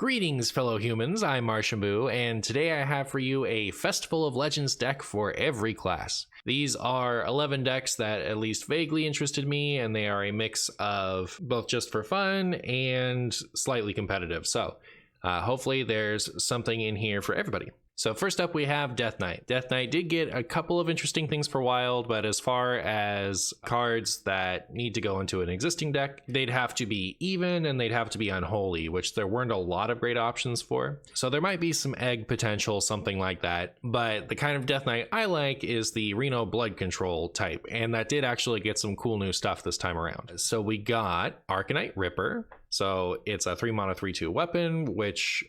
Greetings, fellow humans. I'm MartianBuu, and today I have for you a Festival of Legends deck for every class. These are 11 decks that at least vaguely interested me, and they are a mix of both just for fun and slightly competitive. So hopefully there's something in here for everybody. So first up we have Death Knight. Death Knight did get a couple of interesting things for Wild, but as far as cards that need to go into an existing deck, they'd have to be even and they'd have to be unholy, which there weren't a lot of great options for. So there might be some egg potential, something like that. But the kind of Death Knight I like is the Reno Blood Control type, and that did actually get some cool new stuff this time around. So we got Arcanite Ripper. So it's a 3-mana 3/2 weapon, which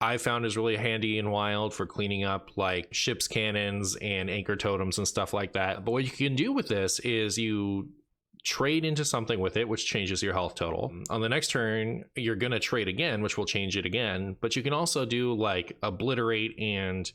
I found is really handy in Wild for cleaning up like ship's cannons and anchor totems and stuff like that. But what you can do with this is you trade into something with it, which changes your health total. On the next turn, you're going to trade again, which will change it again. But you can also do like Obliterate and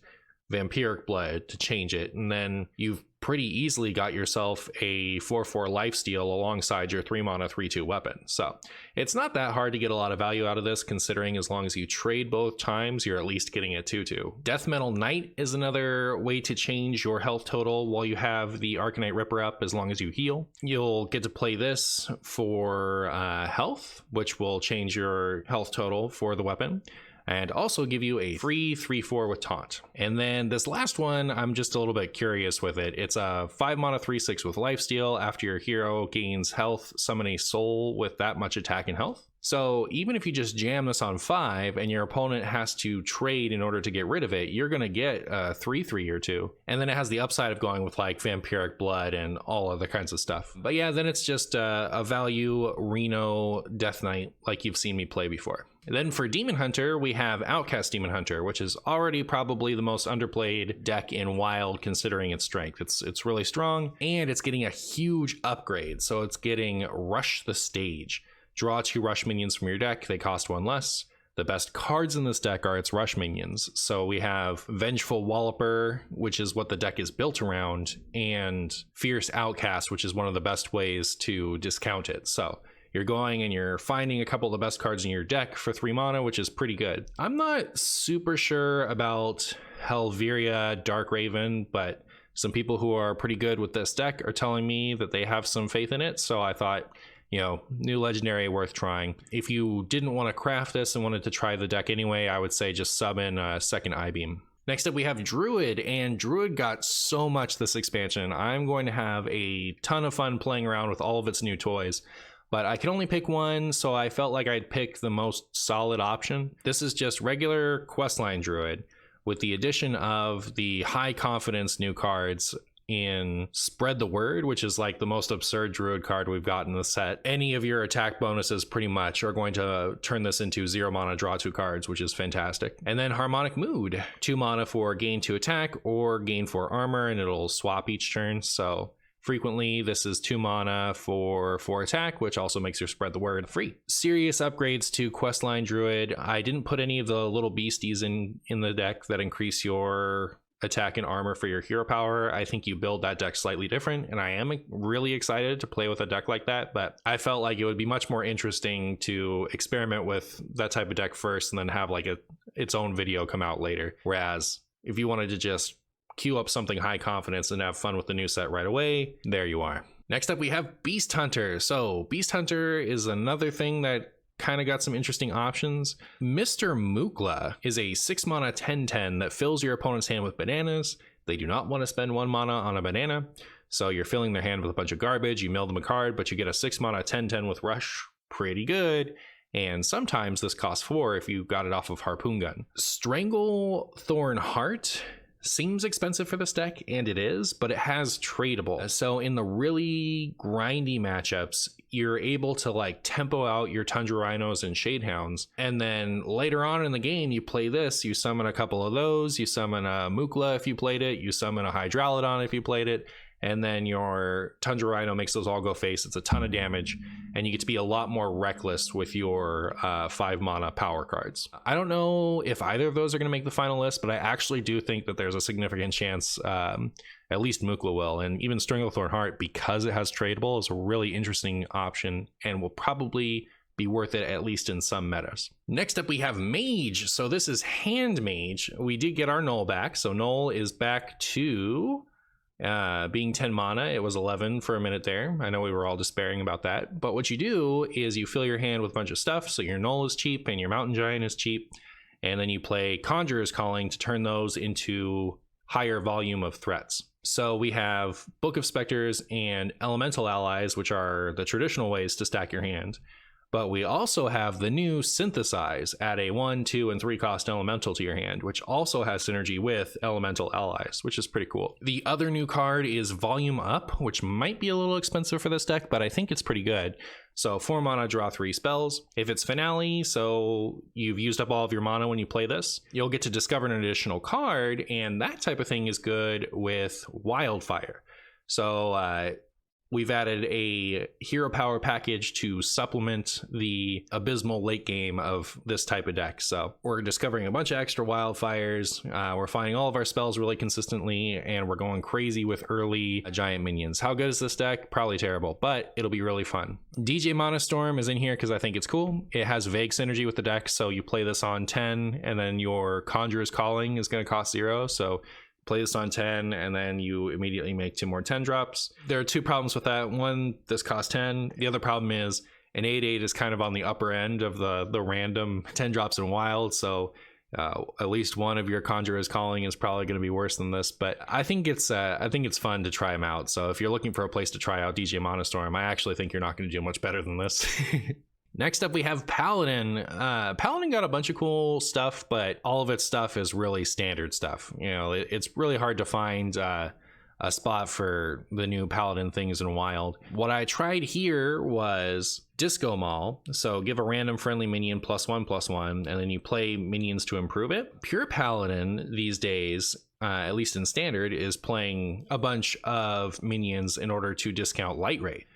Vampiric Blood to change it. And then you've pretty easily got yourself a 4/4 lifesteal alongside your 3-mana 3/2 weapon. So it's not that hard to get a lot of value out of this, considering as long as you trade both times, you're at least getting a 2/2. Death Metal Knight is another way to change your health total while you have the Arcanite Ripper up, as long as you heal. You'll get to play this for health, which will change your health total for the weapon, and also give you a free 3/4 with Taunt. And then this last one, I'm just a little bit curious with it. It's a 5-mana 3/6 with Lifesteal. After your hero gains health, summon a soul with that much attack and health. So even if you just jam this on 5 and your opponent has to trade in order to get rid of it, you're going to get a 3/3 or 2. And then it has the upside of going with like Vampiric Blood and all other kinds of stuff. But yeah, then it's just a value Reno Death Knight like you've seen me play before. And then for Demon Hunter, we have Outcast Demon Hunter, which is already probably the most underplayed deck in Wild considering its strength. It's really strong, and it's getting a huge upgrade. So it's getting Rush the Stage. Draw 2 Rush minions from your deck. They cost 1 less. The best cards in this deck are its Rush minions. So we have Vengeful Walloper, which is what the deck is built around, and Fierce Outcast, which is one of the best ways to discount it. So you're going and you're finding a couple of the best cards in your deck for 3 mana, which is pretty good. I'm not super sure about Helveria Dark Raven, but some people who are pretty good with this deck are telling me that they have some faith in it. So I thought, you know, new legendary worth trying. If you didn't want to craft this and wanted to try the deck anyway, I would say just sub in a second I-Beam. Next up we have Druid, and Druid got so much this expansion. I'm going to have a ton of fun playing around with all of its new toys, but I can only pick one, so I felt like I'd pick the most solid option. This is just regular questline Druid with the addition of the high confidence new cards in Spread the Word, which is like the most absurd Druid card we've got in the set. Any of your attack bonuses pretty much are going to turn this into 0 mana draw 2 cards, which is fantastic. And then Harmonic Mood, 2 mana for gain 2 attack or gain 4 armor, and it'll swap each turn. So frequently this is 2 mana for 4 attack, which also makes your Spread the Word free. Serious upgrades to Questline Druid. I didn't put any of the little beasties in the deck that increase your attack and armor for your hero power. I think you build that deck slightly different, and I am really excited to play with a deck like that, but I felt like it would be much more interesting to experiment with that type of deck first and then have like its own video come out later. Whereas if you wanted to just queue up something high confidence and have fun with the new set right away, there you are. Next up we have Beast Hunter. So Beast Hunter is another thing that kind of got some interesting options. Mr. Mukla is a 6 mana 10/10 that fills your opponent's hand with bananas. They do not want to spend 1 mana on a banana, so you're filling their hand with a bunch of garbage. You mail them a card, but you get a 6 mana 10/10 with Rush. Pretty good. And sometimes this costs 4 if you got it off of Harpoon Gun. Stranglethorn Heart seems expensive for this deck, and it is, but it has tradable. So in the really grindy matchups, you're able to like tempo out your Tundra Rhinos and Shadehounds, and then later on in the game you play this, you summon a couple of those, you summon a Mukla if you played it, you summon a Hydralodon if you played it, and then your Tundra Rhino makes those all go face. It's a ton of damage, and you get to be a lot more reckless with your 5 mana power cards. I don't know if either of those are going to make the final list, but I actually do think that there's a significant chance at least Mukla will, and even Stranglethorn Heart, because it has tradable, is a really interesting option and will probably be worth it, at least in some metas. Next up, we have Mage. So this is Hand Mage. We did get our Null back. So Null is back to being 10 mana. It was 11 for a minute there. I know we were all despairing about that. But what you do is you fill your hand with a bunch of stuff. So your Null is cheap and your Mountain Giant is cheap. And then you play Conjurer's Calling to turn those into higher volume of threats. So we have Book of Specters and Elemental Allies, which are the traditional ways to stack your hand. But we also have the new Synthesize, add a 1, 2, and 3 cost elemental to your hand, which also has synergy with Elemental Allies, which is pretty cool. The other new card is Volume Up, which might be a little expensive for this deck, but I think it's pretty good. So 4 mana, draw 3 spells. If it's Finale, so you've used up all of your mana when you play this, you'll get to discover an additional card, and that type of thing is good with Wildfire. So we've added a hero power package to supplement the abysmal late game of this type of deck. So we're discovering a bunch of extra wildfires. We're finding all of our spells really consistently, and we're going crazy with early giant minions. How good is this deck? Probably terrible, but it'll be really fun. DJ Monostorm is in here because I think it's cool. It has vague synergy with the deck. So you play this on 10 and then your Conjurer's Calling is going to cost 0. So play this on 10 and then you immediately make 2 more 10 drops. There are 2 problems with that. One, this costs 10. The other problem is an 8/8 is kind of on the upper end of the random 10 drops in wild. So at least one of your Conjurer's Calling is probably going to be worse than this, but I think it's fun to try them out. So if you're looking for a place to try out DJ Monostorm, I actually think you're not going to do much better than this. Next up, we have Paladin. Paladin got a bunch of cool stuff, but all of its stuff is really standard stuff. You know, it's really hard to find a spot for the new Paladin things in Wild. What I tried here was Disco Maul. So give a random friendly minion +1/+1, and then you play minions to improve it. Pure Paladin these days, at least in standard, is playing a bunch of minions in order to discount Light Ray.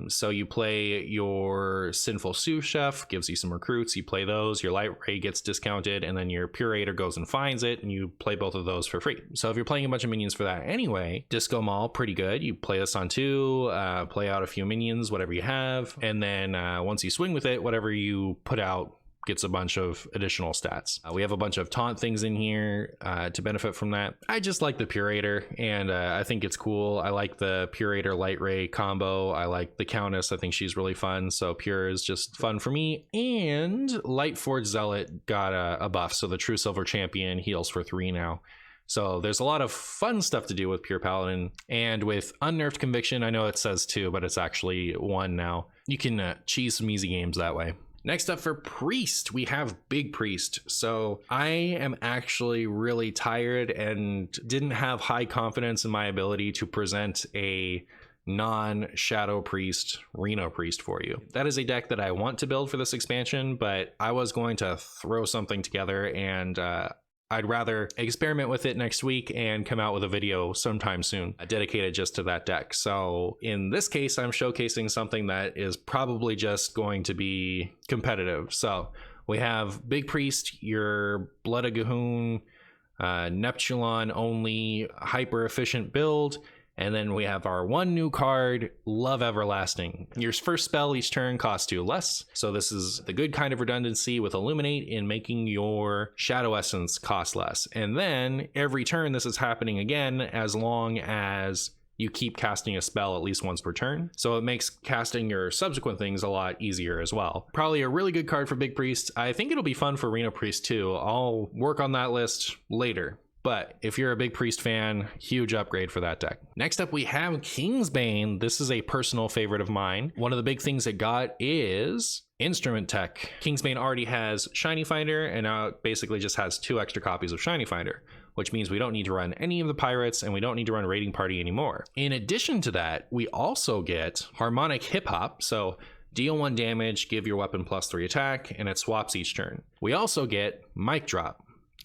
So you play your Sinful Sous Chef, gives you some recruits, you play those, your Light Ray gets discounted, and then your Purator goes and finds it, and you play both of those for free. So if you're playing a bunch of minions for that anyway, Disco Maul, pretty good. You play this on 2, play out a few minions, whatever you have, and then once you swing with it, whatever you put out gets a bunch of additional stats. We have a bunch of taunt things in here to benefit from that. I just like the Purator, and I think it's cool. I like the Purator Light Ray combo. I like the Countess. I think she's really fun. So Pure is just fun for me. And Lightforged Zealot got a buff. So the True Silver Champion heals for 3 now. So there's a lot of fun stuff to do with Pure Paladin. And with Unnerved Conviction, I know it says 2, but it's actually 1 now. You can cheese some easy games that way. Next up for Priest, we have Big Priest. So I am actually really tired and didn't have high confidence in my ability to present a non-Shadow Priest Reno Priest for you. That is a deck that I want to build for this expansion, but I was going to throw something together, and I'd rather experiment with it next week and come out with a video sometime soon dedicated just to that deck. So in this case, I'm showcasing something that is probably just going to be competitive. So we have Big Priest, your Blood of Gahun, Neptulon only hyper efficient build. And then we have our 1 new card, Love Everlasting. Your first spell each turn costs 2 less. So this is the good kind of redundancy with Illuminate in making your Shadow Essence cost less. And then every turn this is happening again as long as you keep casting a spell at least once per turn. So it makes casting your subsequent things a lot easier as well. Probably a really good card for Big Priest. I think it'll be fun for Reno Priest too. I'll work on that list later. But if you're a Big Priest fan, huge upgrade for that deck. Next up, we have Kingsbane. This is a personal favorite of mine. One of the big things it got is Instrument Tech. Kingsbane already has Shiny Finder, and now it basically just has 2 extra copies of Shiny Finder, which means we don't need to run any of the Pirates, and we don't need to run Raiding Party anymore. In addition to that, we also get Harmonic Hip Hop. So deal 1 damage, give your weapon +3 attack, and it swaps each turn. We also get Mic Drop.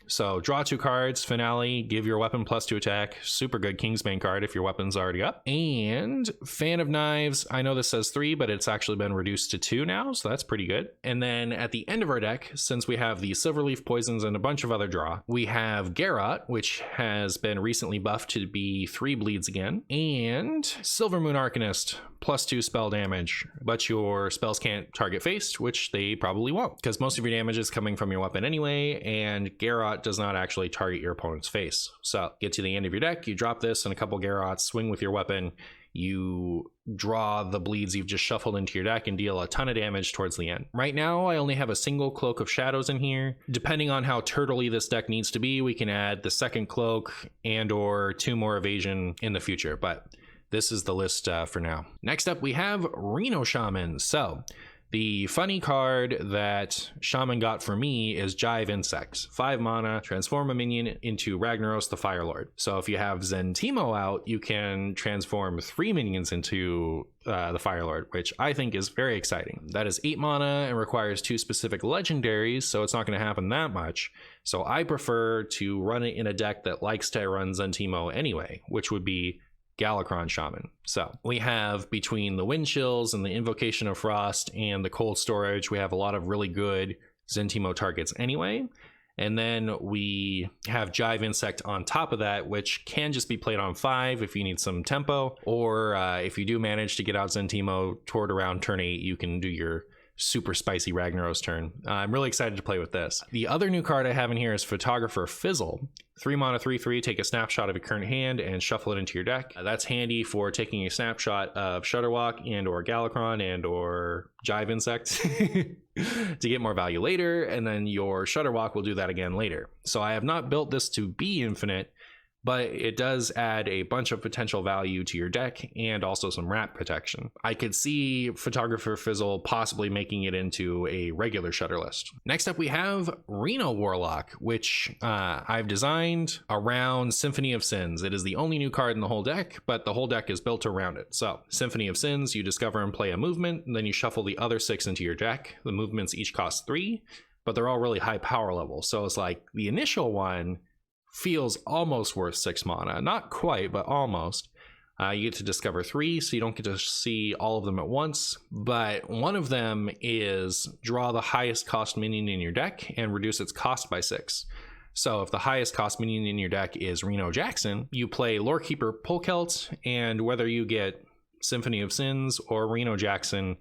So draw 2 cards, Finale, give your weapon +2 attack. Super good Kingsbane card if your weapon's already up. And Fan of Knives, I know this says 3, but it's actually been reduced to 2 now, so that's pretty good. And then at the end of our deck, since we have the Silverleaf Poisons and a bunch of other draw, we have Garrot, which has been recently buffed to be 3 bleeds again, and Silvermoon Arcanist, +2 spell damage, but your spells can't target face, which they probably won't, because most of your damage is coming from your weapon anyway, and Garrot does not actually target your opponent's face. So get to the end of your deck, you drop this and a couple Garrots, swing with your weapon, you draw the bleeds you've just shuffled into your deck and deal a ton of damage towards the end. Right now, I only have a single Cloak of Shadows in here. Depending on how turtley this deck needs to be, we can add the second Cloak and or 2 more Evasion in the future, but this is the list for now. Next up, we have Reno Shaman. So the funny card that Shaman got for me is Jive Insect. 5 mana, transform a minion into Ragnaros the Fire Lord. So if you have Zentimo out, you can transform 3 minions into the Fire Lord, which I think is very exciting. That is 8 mana and requires 2 specific legendaries, so it's not going to happen that much. So I prefer to run it in a deck that likes to run Zentimo anyway, which would be Galakron Shaman. So we have, between the Wind Chills and the Invocation of Frost and the Cold Storage, we have a lot of really good Zentimo targets anyway. And then we have Jive Insect on top of that, which can just be played on 5 if you need some tempo, or if you do manage to get out Zentimo toward around turn 8, you can do your super spicy Ragnaros turn. I'm really excited to play with this. The other new card I have in here is Photographer Fizzle. 3 mana, 3/3, take a snapshot of your current hand and shuffle it into your deck. That's handy for taking a snapshot of Shudderwock and or Galakron and or Jive Insect to get more value later, and then your Shudderwock will do that again later. So I have not built this to be infinite, but it does add a bunch of potential value to your deck and also some wrap protection. I could see Photographer Fizzle possibly making it into a regular Shudder list. Next up, we have Reno Warlock, which I've designed around Symphony of Sins. It is the only new card in the whole deck, but the whole deck is built around it. So Symphony of Sins, you discover and play a movement, and then you shuffle the other 6 into your deck. The movements each cost 3, but they're all really high power level. So it's like the initial one feels almost worth 6 mana. Not quite, but almost. You get to discover 3, so you don't get to see all of them at once, but one of them is draw the highest cost minion in your deck and reduce its cost by 6. So if the highest cost minion in your deck is Reno Jackson, you play Lorekeeper Polkelt, and whether you get Symphony of Sins or Reno Jackson,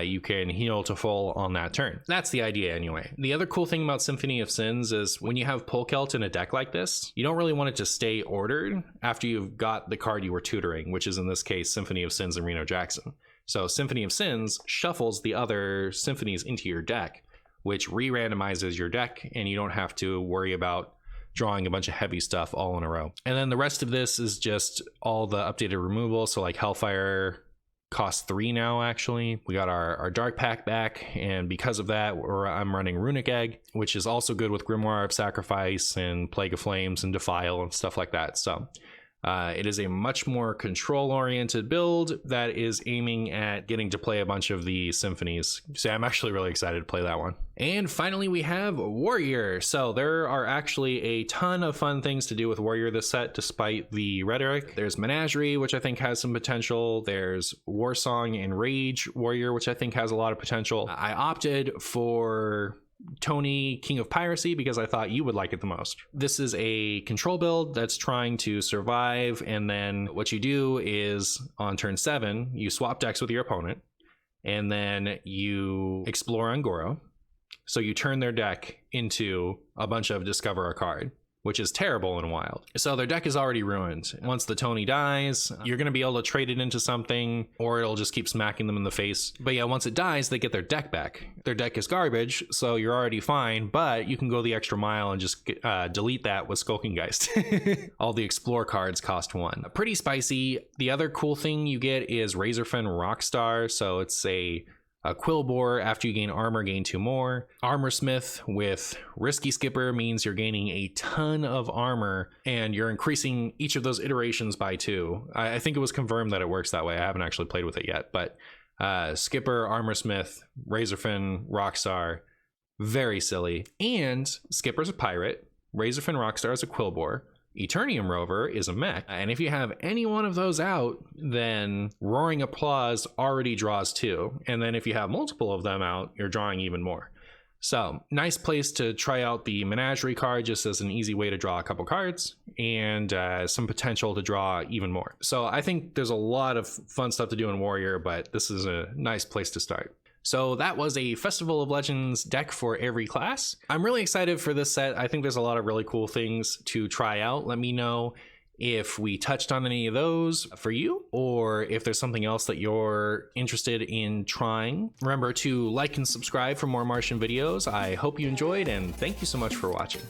you can heal to full on that turn. That's the idea anyway. The other cool thing about Symphony of Sins is when you have Polkelt in a deck like this, you don't really want it to stay ordered after you've got the card you were tutoring, which is in this case Symphony of Sins and Reno Jackson. So Symphony of Sins shuffles the other symphonies into your deck, which re-randomizes your deck, and you don't have to worry about drawing a bunch of heavy stuff all in a row. And then the rest of this is just all the updated removal, so like Hellfire costs 3 now. Actually, we got our Dark Pack back, and because of that I'm running Runic Egg, which is also good with Grimoire of Sacrifice and Plague of Flames and Defile and stuff like that. So it is a much more control-oriented build that is aiming at getting to play a bunch of the symphonies. So I'm actually really excited to play that one. And finally, we have Warrior. So there are actually a ton of fun things to do with Warrior this set, despite the rhetoric. There's Menagerie, which I think has some potential. There's Warsong and Rage Warrior, which I think has a lot of potential. I opted for Tony, King of Piracy, because I thought you would like it the most. This is a control build that's trying to survive, and then what you do is on turn 7 you swap decks with your opponent, and then you explore Ungoro, so you turn their deck into a bunch of discover a card, which is terrible and wild. So their deck is already ruined. Once the Tony dies, you're gonna be able to trade it into something, or it'll just keep smacking them in the face. But yeah, once it dies, they get their deck back. Their deck is garbage, so you're already fine, but you can go the extra mile and just delete that with Skulking Geist. All the Explore cards cost 1. Pretty spicy. The other cool thing you get is Razorfen Rockstar, so it's a Quillbore. After you gain armor, gain 2 more. Armorsmith with Risky Skipper means you're gaining a ton of armor, and you're increasing each of those iterations by 2. I think it was confirmed that it works that way. I haven't actually played with it yet, but Skipper, Armorsmith, Razorfen, Rockstar, very silly. And Skipper's a pirate, Razorfin Rockstar is a Quillbore, Eternium Rover is a mech, and if you have any one of those out, then Roaring Applause already draws 2, and then if you have multiple of them out, you're drawing even more. So, nice place to try out the Menagerie card just as an easy way to draw a couple cards, and some potential to draw even more. So I think there's a lot of fun stuff to do in Warrior, but this is a nice place to start. So that was a Festival of Legends deck for every class. I'm really excited for this set. I think there's a lot of really cool things to try out. Let me know if we touched on any of those for you, or if there's something else that you're interested in trying. Remember to like and subscribe for more Martian videos. I hope you enjoyed, and thank you so much for watching.